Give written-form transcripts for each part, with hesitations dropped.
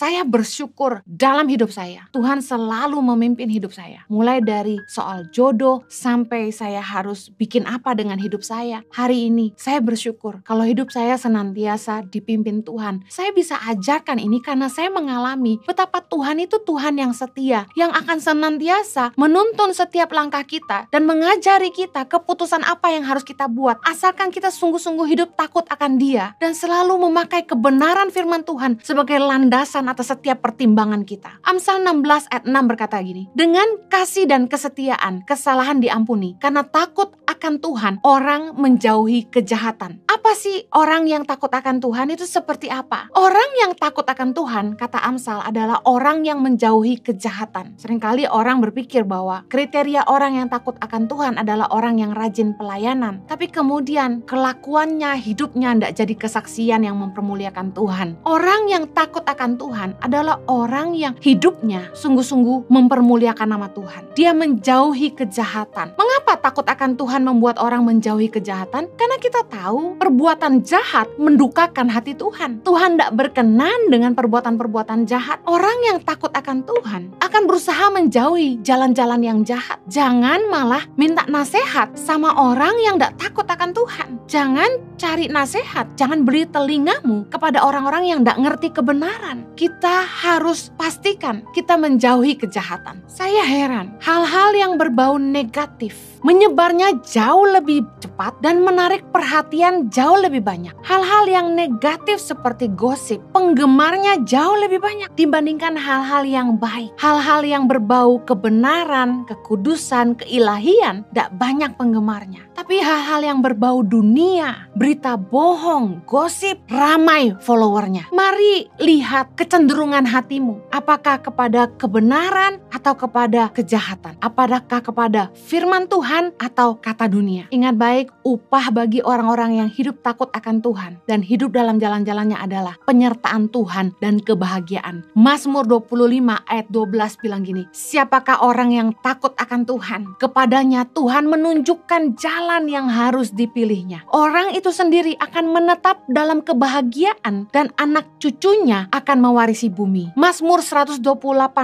Saya bersyukur dalam hidup saya. Tuhan selalu memimpin hidup saya. Mulai dari soal jodoh sampai saya harus bikin apa dengan hidup saya. Hari ini saya bersyukur kalau hidup saya senantiasa dipimpin Tuhan. Saya bisa ajarkan ini karena saya mengalami betapa Tuhan itu Tuhan yang setia, yang akan senantiasa menuntun setiap langkah kita dan mengajari kita keputusan apa yang harus kita buat. Asalkan kita sungguh-sungguh hidup takut akan Dia dan selalu memakai kebenaran firman Tuhan sebagai landasan atas setiap pertimbangan kita. Amsal 16 ayat 6 berkata gini, dengan kasih dan kesetiaan kesalahan diampuni, karena takut akan Tuhan orang menjauhi kejahatan. Apa sih orang yang takut akan Tuhan itu seperti apa? Orang yang takut akan Tuhan, kata Amsal, adalah orang yang menjauhi kejahatan. Seringkali orang berpikir bahwa kriteria orang yang takut akan Tuhan adalah orang yang rajin pelayanan, tapi kemudian kelakuannya, hidupnya tidak jadi kesaksian yang mempermuliakan Tuhan. Orang yang takut akan Tuhan adalah orang yang hidupnya sungguh-sungguh mempermuliakan nama Tuhan. Dia menjauhi kejahatan. Mengapa takut akan Tuhan membuat orang menjauhi kejahatan? Karena kita tahu perbuatan jahat mendukakan hati Tuhan. Tuhan tidak berkenan dengan perbuatan-perbuatan jahat. Orang yang takut akan Tuhan akan berusaha menjauhi jalan-jalan yang jahat. Jangan malah minta nasihat sama orang yang tidak takut akan Tuhan. Jangan cari nasihat, jangan beri telingamu kepada orang-orang yang tidak ngerti kebenaran. Kita harus pastikan kita menjauhi kejahatan. Saya heran, hal-hal yang berbau negatif menyebarnya jauh lebih cepat dan menarik perhatian jauh lebih banyak. Hal-hal yang negatif seperti gosip, penggemarnya jauh lebih banyak dibandingkan hal-hal yang baik. Hal-hal yang berbau kebenaran, kekudusan, keilahian, tidak banyak penggemarnya. Tapi hal-hal yang berbau dunia, berita bohong, gosip, ramai followernya. Mari lihat kecenderungan hatimu. Apakah kepada kebenaran atau kepada kejahatan? Apakah kepada firman Tuhan atau kata dunia? Ingat baik, upah bagi orang-orang yang hidup takut akan Tuhan dan hidup dalam jalan-jalannya adalah penyertaan Tuhan dan kebahagiaan. Mazmur 25 ayat 12 bilang gini, siapakah orang yang takut akan Tuhan? Kepadanya Tuhan menunjukkan jalan yang harus dipilihnya. Orang itu sendiri akan menetap dalam kebahagiaan dan anak cucunya akan mewarisi bumi. Mazmur 128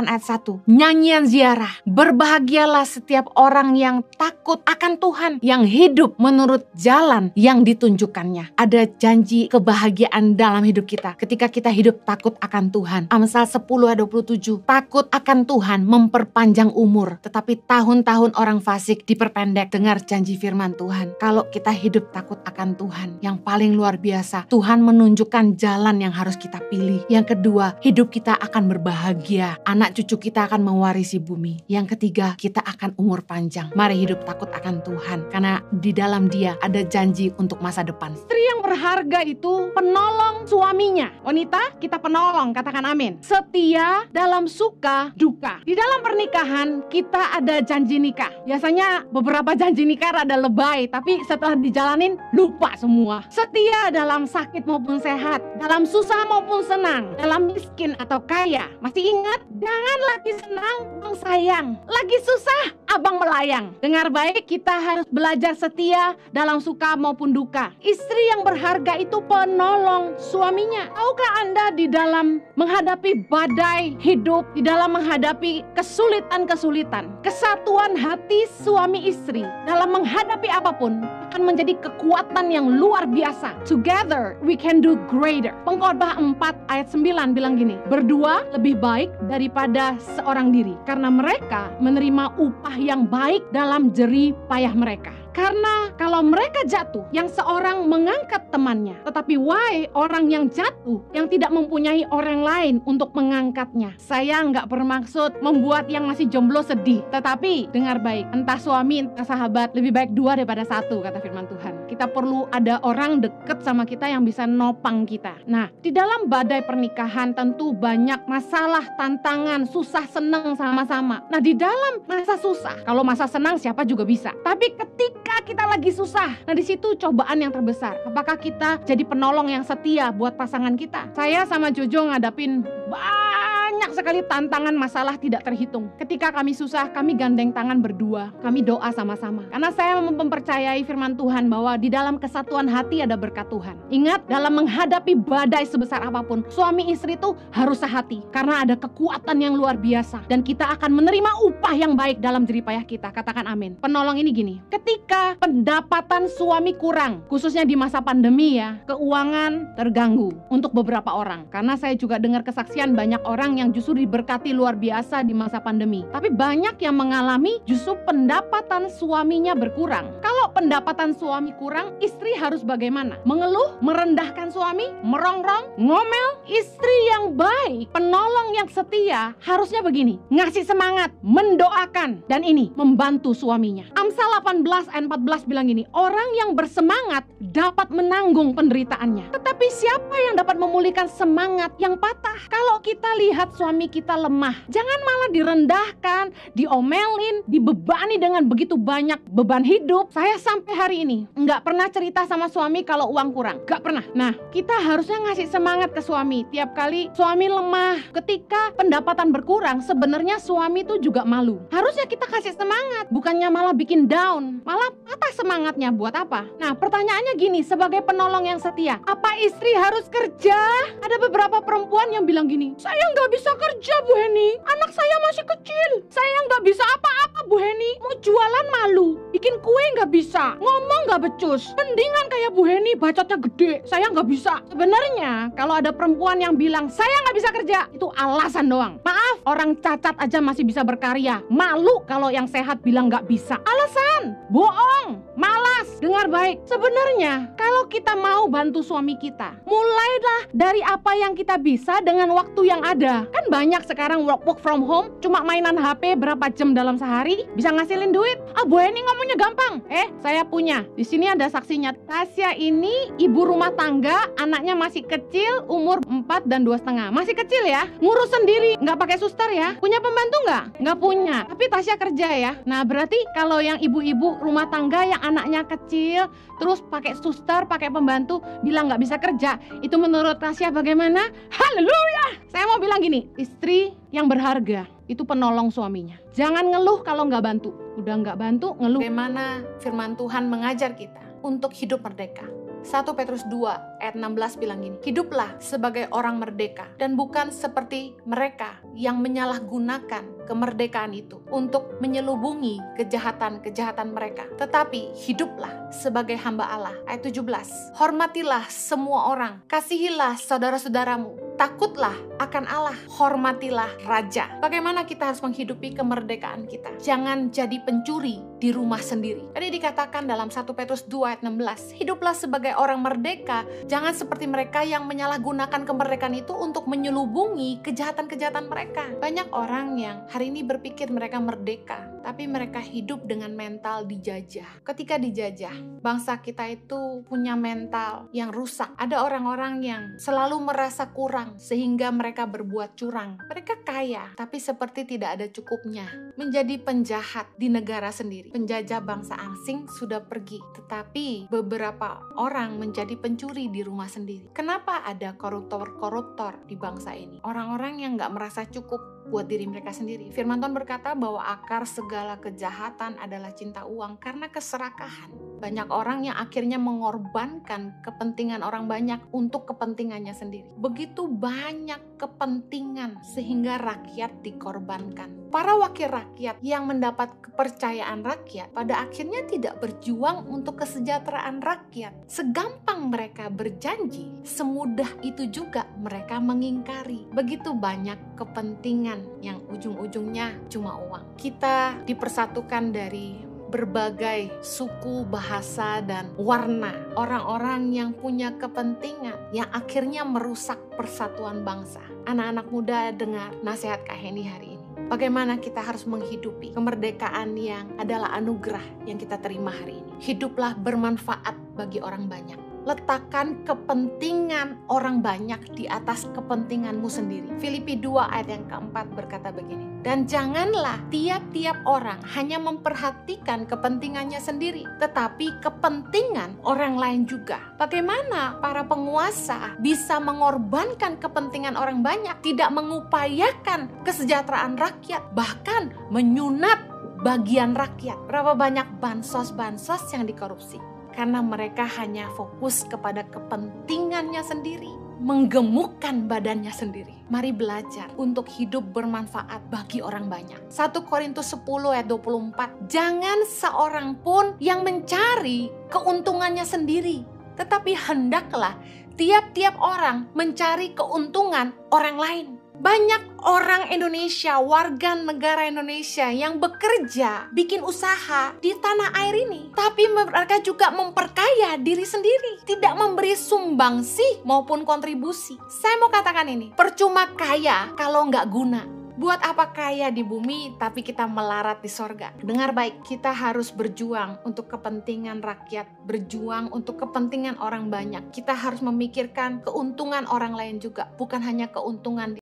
ayat 1, nyanyian ziarah, berbahagialah setiap orang yang takut akan Tuhan, yang hidup menurut jalan yang ditunjukkannya. Ada janji kebahagiaan dalam hidup kita ketika kita hidup takut akan Tuhan. Amsal 10 ayat 27, takut akan Tuhan memperpanjang umur, tetapi tahun-tahun orang fasik diperpendek. Dengar janji firman Tuhan. Kalau kita hidup takut akan Tuhan, yang paling luar biasa, Tuhan menunjukkan jalan yang harus kita pilih. Yang kedua, hidup kita akan berbahagia. Anak cucu kita akan mewarisi bumi. Yang ketiga, kita akan umur panjang. Mari hidup takut akan Tuhan, karena di dalam Dia ada janji untuk masa depan. Istri yang berharga itu penolong suaminya. Wanita, kita penolong, katakan amin. Setia dalam suka duka. Di dalam pernikahan kita ada janji nikah. Biasanya beberapa janji nikah rada lebay, tapi setelah dijalanin lupa semua. Setia dalam sakit maupun sehat, dalam susah maupun senang, dalam miskin atau kaya. Masih ingat? Jangan lagi senang, abang sayang. Lagi susah, abang melayang. Dengar baik, kita harus belajar setia dalam suka maupun duka. Istri yang berharga itu penolong suaminya. Tahukah Anda di dalam menghadapi badai hidup, di dalam menghadapi kesulitan-kesulitan, kesatuan hati suami istri dalam menghadapi apapun akan menjadi kekuatan yang luar biasa. Together we can do greater. Pengkhotbah 4 ayat 9 bilang gini, berdua lebih baik daripada seorang diri, karena mereka menerima upah yang baik dalam jerih payah mereka. Karena kalau mereka jatuh, yang seorang mengangkat temannya. Tetapi why orang yang jatuh, yang tidak mempunyai orang lain untuk mengangkatnya. Saya nggak bermaksud membuat yang masih jomblo sedih. Tetapi dengar baik, entah suami, entah sahabat, lebih baik dua daripada satu, kata firman Tuhan. Kita perlu ada orang deket sama kita yang bisa nopang kita. Nah, di dalam badai pernikahan tentu banyak masalah, tantangan, susah, senang sama-sama. Nah, di dalam masa susah, kalau masa senang siapa juga bisa. Tapi ketika kita lagi susah, nah di situ cobaan yang terbesar. Apakah kita jadi penolong yang setia buat pasangan kita? Saya sama Jojo ngadapin banyak banyak sekali tantangan, masalah tidak terhitung. Ketika kami susah, kami gandeng tangan berdua, kami doa sama-sama. Karena saya mempercayai firman Tuhan bahwa di dalam kesatuan hati ada berkat Tuhan. Ingat, dalam menghadapi badai sebesar apapun, suami istri itu harus sehati. Karena ada kekuatan yang luar biasa. Dan kita akan menerima upah yang baik dalam jeripayah kita. Katakan amin. Penolong ini gini, ketika pendapatan suami kurang, khususnya di masa pandemi ya, keuangan terganggu untuk beberapa orang. Karena saya juga dengar kesaksian banyak orang yang justru diberkati luar biasa di masa pandemi. Tapi banyak yang mengalami justru pendapatan suaminya berkurang. Kalau pendapatan suami kurang, istri harus bagaimana? Mengeluh, merendahkan suami, merongrong, ngomel. Istri yang baik, penolong yang setia, harusnya begini, ngasih semangat, mendoakan, dan ini, membantu suaminya. Amsal 18 ayat 14 bilang gini, orang yang bersemangat dapat menanggung penderitaannya. Tetapi siapa yang dapat memulihkan semangat yang patah? Kalau kita lihat suami kita lemah, jangan malah direndahkan, diomelin, dibebani dengan begitu banyak beban hidup. Saya sampai hari ini nggak pernah cerita sama suami kalau uang kurang, nggak pernah. Nah, kita harusnya ngasih semangat ke suami. Tiap kali suami lemah, ketika pendapatan berkurang, sebenarnya suami itu juga malu. Harusnya kita kasih semangat, bukannya malah bikin down, malah patah semangatnya. Buat apa? Nah, pertanyaannya gini, sebagai penolong yang setia, apa istri harus kerja? Ada beberapa perempuan yang bilang gini, saya nggak bisa kerja Bu Heni, anak saya masih kecil, saya nggak bisa apa-apa Bu Heni, mau jualan malu, bikin kue nggak bisa, ngomong nggak becus, mendingan kayak Bu Heni bacotnya gede, saya nggak bisa. Sebenarnya kalau ada perempuan yang bilang saya nggak bisa kerja, itu alasan doang. Maaf, orang cacat aja masih bisa berkarya, malu kalau yang sehat bilang nggak bisa. Alasan, bohong, malas. Dengar baik, sebenarnya kalau kita mau bantu suami kita, mulailah dari apa yang kita bisa dengan waktu yang ada. Kan banyak sekarang work from home, cuma mainan HP berapa jam dalam sehari bisa ngasilin duit. Ah, Bu Heni ngomongnya gampang. Saya punya. Di sini ada saksinya. Tasya ini ibu rumah tangga, anaknya masih kecil, umur 4 dan 2,5. Masih kecil ya, ngurus sendiri, nggak pakai suster ya. Punya pembantu nggak? Nggak punya. Tapi Tasya kerja ya. Nah, berarti kalau yang ibu-ibu rumah tangga yang anaknya kecil, terus pakai suster, pakai pembantu, bilang nggak bisa kerja, itu menurut Tasya bagaimana? Haleluya! Saya mau bilang gini, istri yang berharga itu penolong suaminya. Jangan ngeluh kalau nggak bantu. Udah nggak bantu, ngeluh. Bagaimana firman Tuhan mengajar kita untuk hidup merdeka. 1 Petrus 2 ayat 16 bilang gini, hiduplah sebagai orang merdeka dan bukan seperti mereka yang menyalahgunakan kemerdekaan itu untuk menyelubungi kejahatan-kejahatan mereka. Tetapi hiduplah sebagai hamba Allah. Ayat 17, hormatilah semua orang, kasihilah saudara-saudaramu, takutlah akan Allah, hormatilah raja. Bagaimana kita harus menghidupi kemerdekaan kita? Jangan jadi pencuri di rumah sendiri. Tadi dikatakan dalam 1 Petrus 2 ayat 16, hiduplah sebagai orang merdeka, jangan seperti mereka yang menyalahgunakan kemerdekaan itu untuk menyelubungi kejahatan-kejahatan mereka. Banyak orang yang hari ini berpikir mereka merdeka, tapi mereka hidup dengan mental dijajah. Ketika dijajah, bangsa kita itu punya mental yang rusak. Ada orang-orang yang selalu merasa kurang sehingga mereka berbuat curang. Mereka kaya, tapi seperti tidak ada cukupnya. Menjadi penjahat di negara sendiri. Penjajah bangsa asing sudah pergi, tetapi beberapa orang menjadi pencuri di rumah sendiri. Kenapa ada koruptor-koruptor di bangsa ini? Orang-orang yang gak merasa cukup buat diri mereka sendiri. Firman Tuhan berkata bahwa akar segala kejahatan adalah cinta uang karena keserakahan. Banyak orang yang akhirnya mengorbankan kepentingan orang banyak untuk kepentingannya sendiri. Begitu banyak kepentingan sehingga rakyat dikorbankan. Para wakil rakyat yang mendapat kepercayaan rakyat pada akhirnya tidak berjuang untuk kesejahteraan rakyat. Segampang mereka berjanji, semudah itu juga mereka mengingkari. Begitu banyak kepentingan yang ujung-ujungnya cuma uang. Kita dipersatukan dari berbagai suku, bahasa, dan warna. Orang-orang yang punya kepentingan yang akhirnya merusak persatuan bangsa. Anak-anak muda dengar nasihat Kak Heni hari ini. Bagaimana kita harus menghidupi kemerdekaan yang adalah anugerah yang kita terima hari ini. Hiduplah bermanfaat bagi orang banyak. letakkan kepentingan orang banyak di atas kepentinganmu sendiri. Filipi 2 ayat yang keempat berkata begini, dan janganlah tiap-tiap orang hanya memperhatikan kepentingannya sendiri, tetapi kepentingan orang lain juga. Bagaimana para penguasa bisa mengorbankan kepentingan orang banyak, tidak mengupayakan kesejahteraan rakyat, bahkan menyunat bagian rakyat? Berapa banyak bansos-bansos yang dikorupsi? Karena mereka hanya fokus kepada kepentingannya sendiri, menggemukkan badannya sendiri. Mari belajar untuk hidup bermanfaat bagi orang banyak. 1 Korintus 10 ayat 24. Jangan seorang pun yang mencari keuntungannya sendiri, tetapi hendaklah tiap-tiap orang mencari keuntungan orang lain. Banyak orang Indonesia, warga negara Indonesia yang bekerja, bikin usaha di tanah air ini. Tapi mereka juga memperkaya diri sendiri. Tidak memberi sumbangsi maupun kontribusi. Saya mau katakan ini, percuma kaya kalau nggak guna. Buat apa kaya di bumi tapi kita melarat di sorga? Dengar baik, kita harus berjuang untuk kepentingan rakyat, berjuang untuk kepentingan orang banyak. Kita harus memikirkan keuntungan orang lain juga, bukan hanya keuntungan